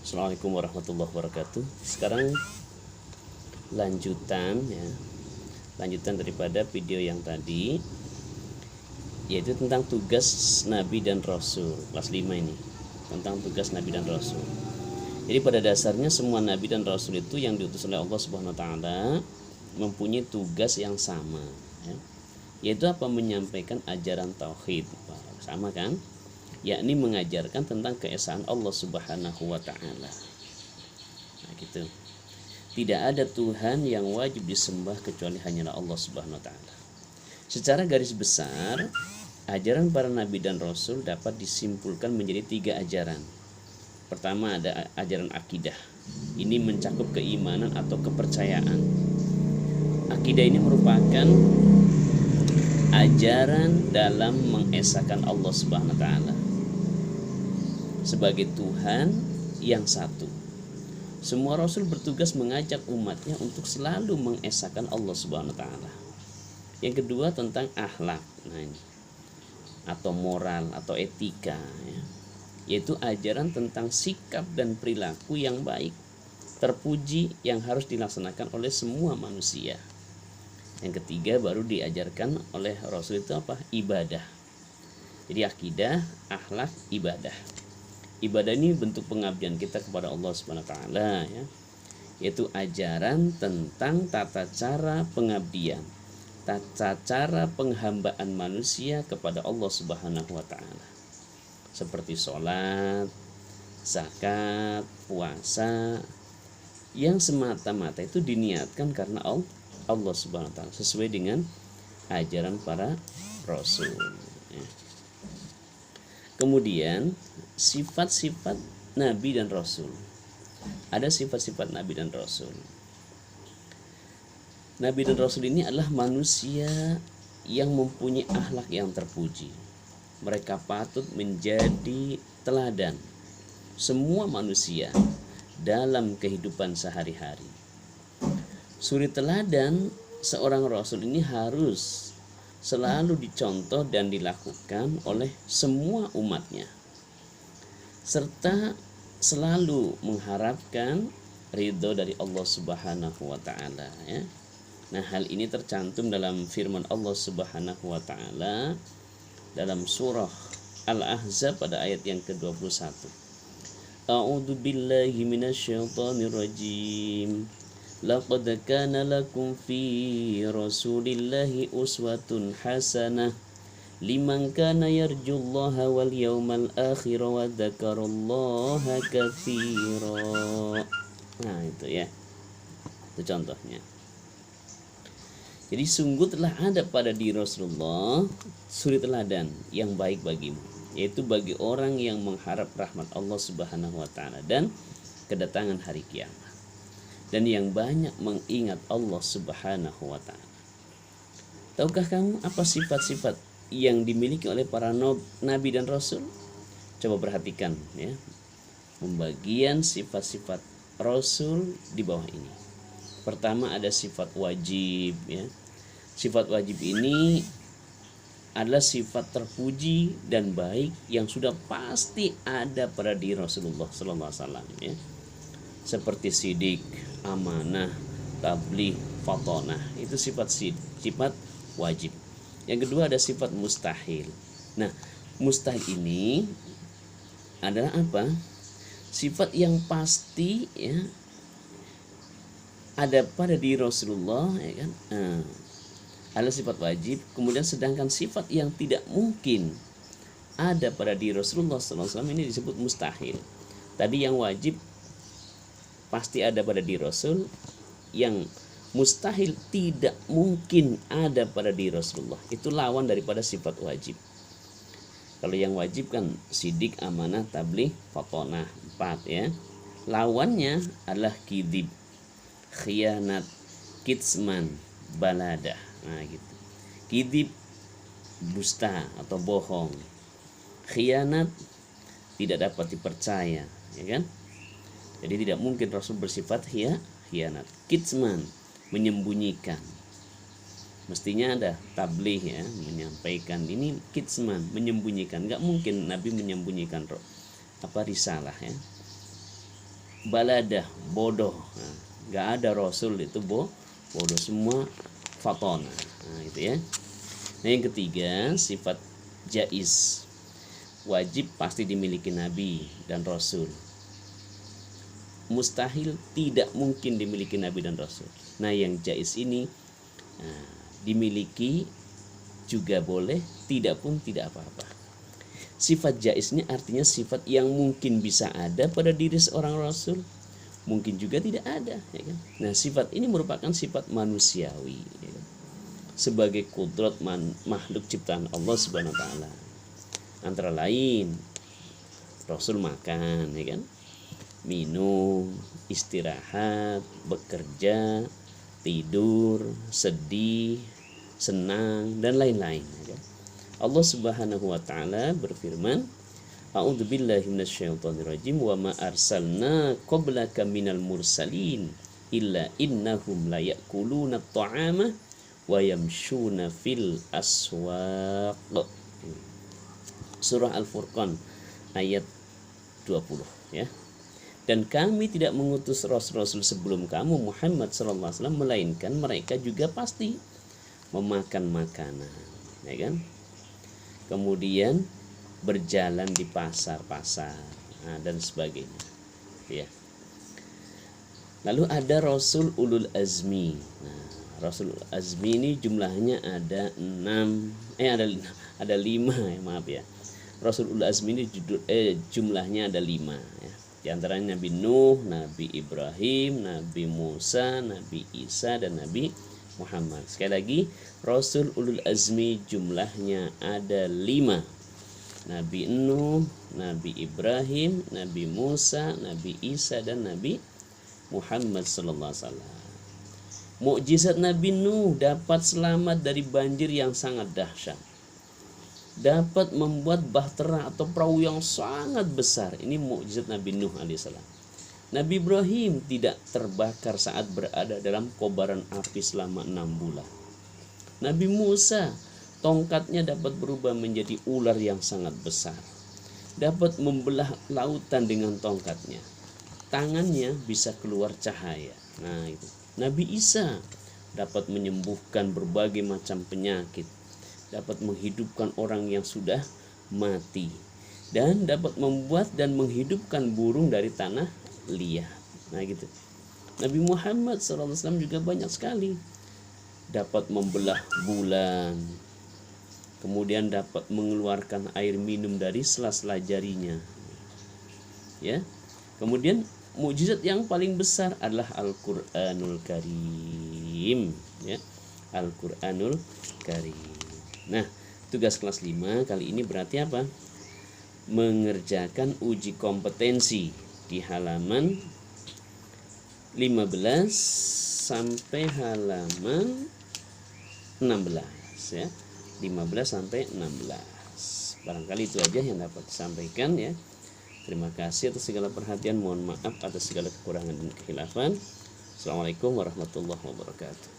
Assalamualaikum warahmatullahi wabarakatuh. Sekarang lanjutan daripada video yang tadi, yaitu tentang tugas Nabi dan Rasul. Kelas 5 ini tentang tugas Nabi dan Rasul. Jadi pada dasarnya semua Nabi dan Rasul itu yang diutus oleh Allah Subhanahu Wa Taala mempunyai tugas yang sama, yaitu apa? Menyampaikan ajaran tauhid. Sama kan? Yakni mengajarkan tentang keesaan Allah Subhanahu wa taala. Nah, gitu. Tidak ada Tuhan yang wajib disembah kecuali hanyalah Allah Subhanahu wa taala. Secara garis besar, ajaran para nabi dan rasul dapat disimpulkan menjadi 3 ajaran. Pertama ada ajaran akidah. Ini mencakup keimanan atau kepercayaan. Akidah ini merupakan ajaran dalam mengesahkan Allah Subhanahu wa taala sebagai Tuhan yang satu. Semua rasul bertugas mengajak umatnya untuk selalu mengesahkan Allah Subhanahu wa taala. Yang kedua tentang akhlak, atau moral atau etika, yaitu ajaran tentang sikap dan perilaku yang baik, terpuji yang harus dilaksanakan oleh semua manusia. Yang ketiga baru diajarkan oleh Rasul itu apa? Ibadah. Jadi akidah, akhlak, ibadah. Ibadah ini bentuk pengabdian kita kepada Allah Subhanahu wa taala, yaitu ajaran tentang tata cara pengabdian, tata cara penghambaan manusia kepada Allah Subhanahu wa taala. Seperti sholat, zakat, puasa, yang semata-mata itu diniatkan karena Allah Subhanahu wa taala sesuai dengan ajaran para rasul. Kemudian sifat-sifat nabi dan rasul. Ada sifat-sifat nabi dan rasul. Nabi dan rasul ini adalah manusia yang mempunyai akhlak yang terpuji. Mereka patut menjadi teladan semua manusia dalam kehidupan sehari-hari. Suri teladan seorang rasul ini harus selalu dicontoh dan dilakukan oleh semua umatnya, serta selalu mengharapkan ridho dari Allah Subhanahu wa taala, Nah, hal ini tercantum dalam firman Allah Subhanahu wa taala dalam surah Al-Ahzab pada ayat yang ke-21. A'udzu billahi minasyaitonir rajim. Laqad kana lakum fi Rasulillahi uswatun hasanah liman kana yarjullaha wal yawmal akhir wa dzakarallaha katsira. Nah, itu ya. Itu contohnya. Jadi sungguh telah ada pada diri Rasulullah suri teladan yang baik bagimu, yaitu bagi orang yang mengharap rahmat Allah Subhanahu wa taala dan kedatangan hari kiamat, dan yang banyak mengingat Allah Subhanahu wa taala. Tahukah kamu apa sifat-sifat yang dimiliki oleh para nabi dan rasul? Coba perhatikan, pembagian sifat-sifat rasul di bawah ini. Pertama ada sifat wajib, Sifat wajib ini adalah sifat terpuji dan baik yang sudah pasti ada pada diri Rasulullah sallallahu alaihi wasallam, seperti sidik, amanah, tabligh, fatonah. Itu sifat wajib. Yang kedua ada sifat mustahil. Nah, mustahil ini adalah apa? Sifat yang pasti, ada pada diri Rasulullah, adalah sifat wajib. Kemudian sedangkan sifat yang tidak mungkin ada pada diri Rasulullah SAW ini disebut mustahil. Tadi yang wajib pasti ada pada diri Rasul, yang mustahil tidak mungkin ada pada diri Rasulullah. Itu lawan daripada sifat wajib. Kalau yang wajib kan sidik, amanah, tabligh, fatonah, 4, Lawannya adalah kidib, khianat, kitsman, baladah. Nah, gitu. Kidib, dusta atau bohong. Khianat, tidak dapat dipercaya, kan? Jadi tidak mungkin Rasul bersifat khianat. Kitsman, menyembunyikan. Mestinya ada tabligh, menyampaikan. Ini kitsman, menyembunyikan. Enggak mungkin Nabi menyembunyikan risalah, baladah, bodoh. Nah, nggak ada rasul itu bodoh, semua fatona. Nah, itu ya. Nah, yang ketiga, sifat jaiz. Wajib pasti dimiliki nabi dan rasul. Mustahil, tidak mungkin dimiliki nabi dan rasul. Nah, yang jaiz ini dimiliki juga boleh, tidak pun tidak apa-apa. Sifat jaiz ini artinya sifat yang mungkin bisa ada pada diri seorang rasul, mungkin juga tidak ada, ya kan? Nah, sifat ini merupakan sifat manusiawi, ya kan? Sebagai kudrat makhluk ciptaan Allah Subhanahu wa taala. Antara lain rasul makan, ya kan? Minum, istirahat, bekerja, tidur, sedih, senang, dan lain-lain, ya kan? Allah Subhanahu wa taala berfirman, A'udzubillahi minasyaitonirrajim, wa ma arsalna qablaka minal mursalin illa innahum la ya'kuluna at-ta'ama wa yamshuna fil aswaq. Surah Al-Furqan ayat 20, ya. Dan kami tidak mengutus rasul-rasul sebelum kamu Muhammad sallallahu alaihi wasallam melainkan mereka juga pasti memakan makanan, ya kan? Kemudian berjalan di pasar-pasar, dan sebagainya, ya. Lalu ada Rasul Ulul Azmi. Nah, Rasul Azmi ini jumlahnya ada 5, ya, maaf ya. Rasul Ulul Azmi ini jumlahnya ada 5, ya. Di antaranya Nabi Nuh, Nabi Ibrahim, Nabi Musa, Nabi Isa, dan Nabi Muhammad. Sekali lagi, Rasul Ulul Azmi jumlahnya ada 5. Nabi Nuh, Nabi Ibrahim, Nabi Musa, Nabi Isa, dan Nabi Muhammad sallallahu alaihi wasallam. Mukjizat Nabi Nuh dapat selamat dari banjir yang sangat dahsyat. Dapat membuat bahtera atau perahu yang sangat besar. Ini mukjizat Nabi Nuh alaihissalam. Nabi Ibrahim tidak terbakar saat berada dalam kobaran api selama 6 bulan. Nabi Musa, tongkatnya dapat berubah menjadi ular yang sangat besar. Dapat membelah lautan dengan tongkatnya. Tangannya bisa keluar cahaya. Nah, itu. Nabi Isa dapat menyembuhkan berbagai macam penyakit. Dapat menghidupkan orang yang sudah mati. Dan dapat membuat dan menghidupkan burung dari tanah liat. Nah, gitu. Nabi Muhammad SAW juga banyak sekali. Dapat membelah bulan. Kemudian dapat mengeluarkan air minum dari sela-sela jarinya. Ya. Kemudian mukjizat yang paling besar adalah Al-Qur'anul Karim, ya. Al-Qur'anul Karim. Nah, tugas kelas 5 kali ini berarti apa? Mengerjakan uji kompetensi di halaman 15 sampai halaman 16, ya. 15 sampai 16. Barangkali itu aja yang dapat disampaikan, ya. Terima kasih atas segala perhatian. Mohon maaf atas segala kekurangan dan kekhilafan. Assalamualaikum warahmatullahi wabarakatuh.